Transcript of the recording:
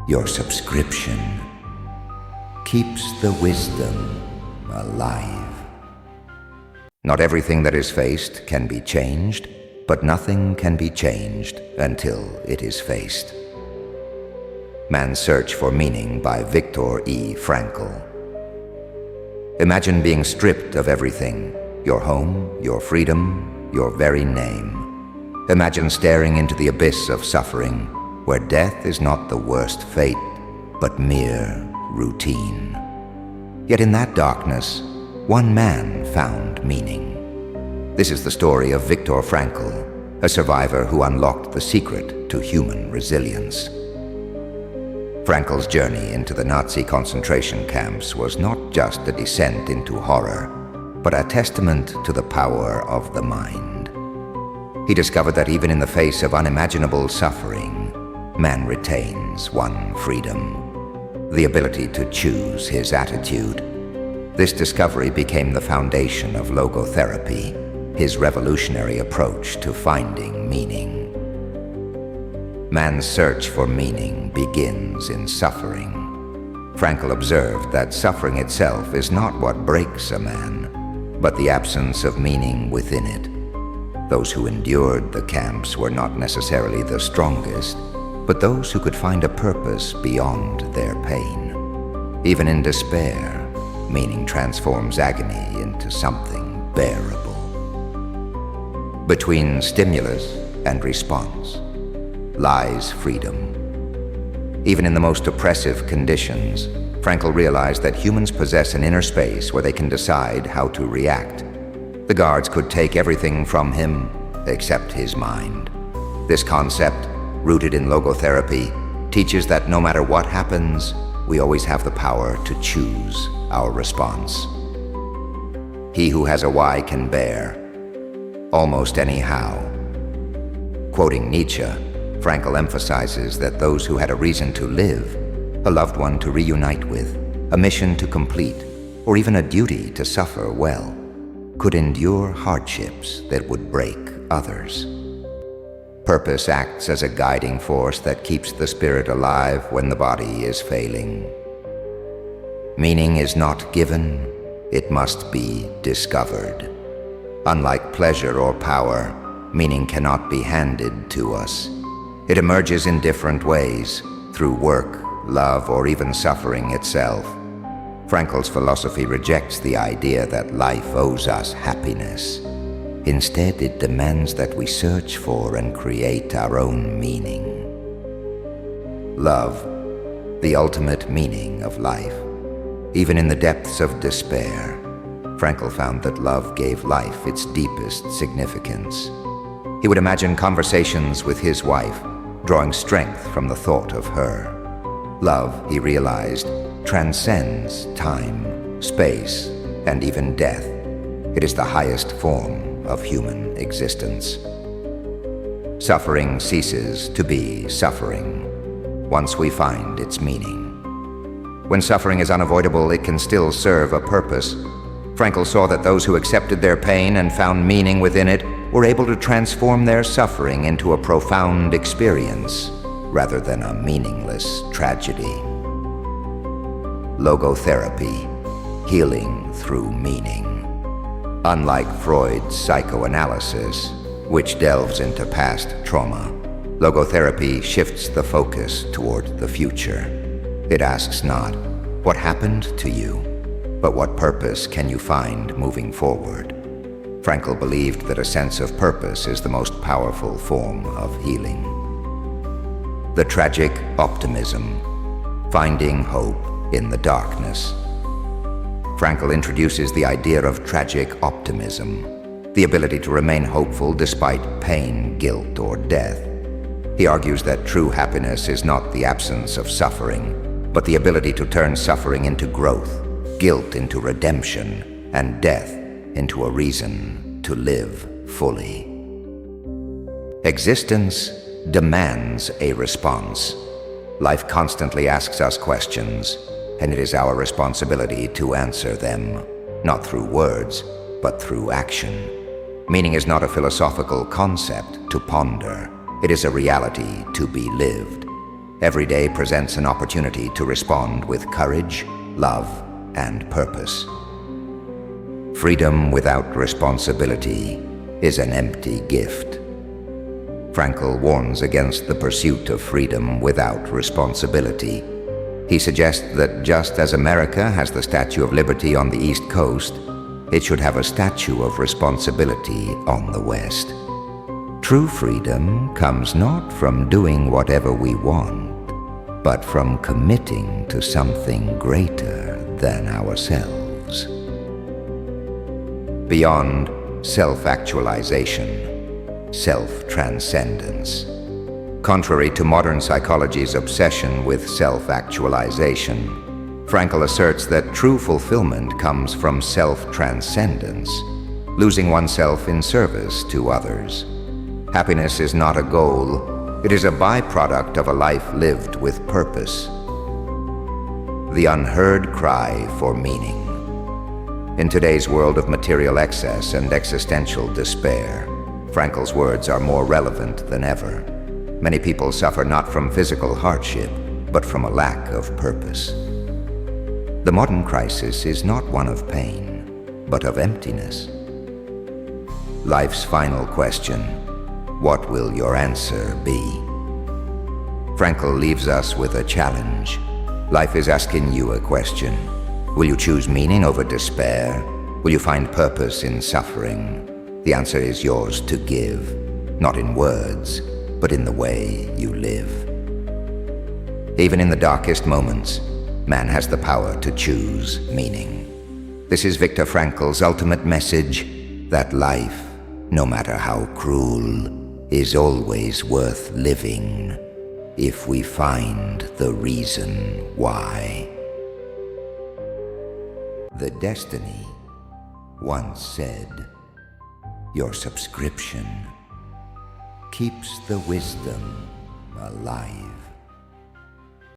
Your subscription keeps the wisdom alive. Not everything that is faced can be changed, but nothing can be changed until it is faced. Man's Search for Meaning by Viktor Frankl. Imagine being stripped of everything: your home, your freedom, your very name. Imagine staring into the abyss of suffering, where death is not the worst fate, but mere routine. Yet in that darkness, one man found meaning. This is the story of Viktor Frankl, a survivor who unlocked the secret to human resilience. Frankl's journey into the Nazi concentration camps was not just a descent into horror, but a testament to the power of the mind. He discovered that even in the face of unimaginable suffering, man retains one freedom: the ability to choose his attitude. This discovery became the foundation of Logotherapy, his revolutionary approach to finding meaning. Man's search for meaning begins in suffering. Frankl observed that suffering itself is not what breaks a man, but the absence of meaning within it. Those who endured the camps were not necessarily the strongest, but those who could find a purpose beyond their pain. Even in despair, meaning transforms agony into something bearable. Between stimulus and response lies freedom. Even in the most oppressive conditions, Frankl realized that humans possess an inner space where they can decide how to react. The guards could take everything from him except his mind. This concept, rooted in logotherapy, teaches that no matter what happens, we always have the power to choose our response. He who has a why can bear almost any how. Quoting Nietzsche, Frankl emphasizes that those who had a reason to live, a loved one to reunite with, a mission to complete, or even a duty to suffer well, could endure hardships that would break others. Purpose acts as a guiding force that keeps the spirit alive when the body is failing. Meaning is not given, it must be discovered. Unlike pleasure or power, meaning cannot be handed to us. It emerges in different ways, through work, love, or even suffering itself. Frankl's philosophy rejects the idea that life owes us happiness. Instead, it demands that we search for and create our own meaning. Love, the ultimate meaning of life. Even in the depths of despair, Frankl found that love gave life its deepest significance. He would imagine conversations with his wife, drawing strength from the thought of her. Love, he realized, transcends time, space, and even death. It is the highest form of human existence. Suffering ceases to be suffering once we find its meaning. When suffering is unavoidable, it can still serve a purpose. Frankl saw that those who accepted their pain and found meaning within it were able to transform their suffering into a profound experience rather than a meaningless tragedy. Logotherapy, healing through meaning. Unlike Freud's psychoanalysis, which delves into past trauma, logotherapy shifts the focus toward the future. It asks not, "What happened to you?" but "What purpose can you find moving forward?" Frankl believed that a sense of purpose is the most powerful form of healing. The tragic optimism, finding hope in the darkness. Frankl introduces the idea of tragic optimism, the ability to remain hopeful despite pain, guilt, or death. He argues that true happiness is not the absence of suffering, but the ability to turn suffering into growth, guilt into redemption, and death into a reason to live fully. Existence demands a response. Life constantly asks us questions, and it is our responsibility to answer them, not through words, but through action. Meaning is not a philosophical concept to ponder. It is a reality to be lived. Every day presents an opportunity to respond with courage, love, and purpose. Freedom without responsibility is an empty gift. Frankl warns against the pursuit of freedom without responsibility. He suggests that just as America has the Statue of Liberty on the East Coast, it should have a statue of responsibility on the West. True freedom comes not from doing whatever we want, but from committing to something greater than ourselves. Beyond self-actualization, self-transcendence. Contrary to modern psychology's obsession with self-actualization, Frankl asserts that true fulfillment comes from self-transcendence, losing oneself in service to others. Happiness is not a goal, it is a byproduct of a life lived with purpose. The unheard cry for meaning. In today's world of material excess and existential despair, Frankl's words are more relevant than ever. Many people suffer not from physical hardship, but from a lack of purpose. The modern crisis is not one of pain, but of emptiness. Life's final question: what will your answer be? Frankl leaves us with a challenge. Life is asking you a question. Will you choose meaning over despair? Will you find purpose in suffering? The answer is yours to give, not in words, but in the way you live. Even in the darkest moments, man has the power to choose meaning. This is Viktor Frankl's ultimate message, that life, no matter how cruel, is always worth living if we find the reason why. The Destiny once said, "Your subscription keeps the wisdom alive."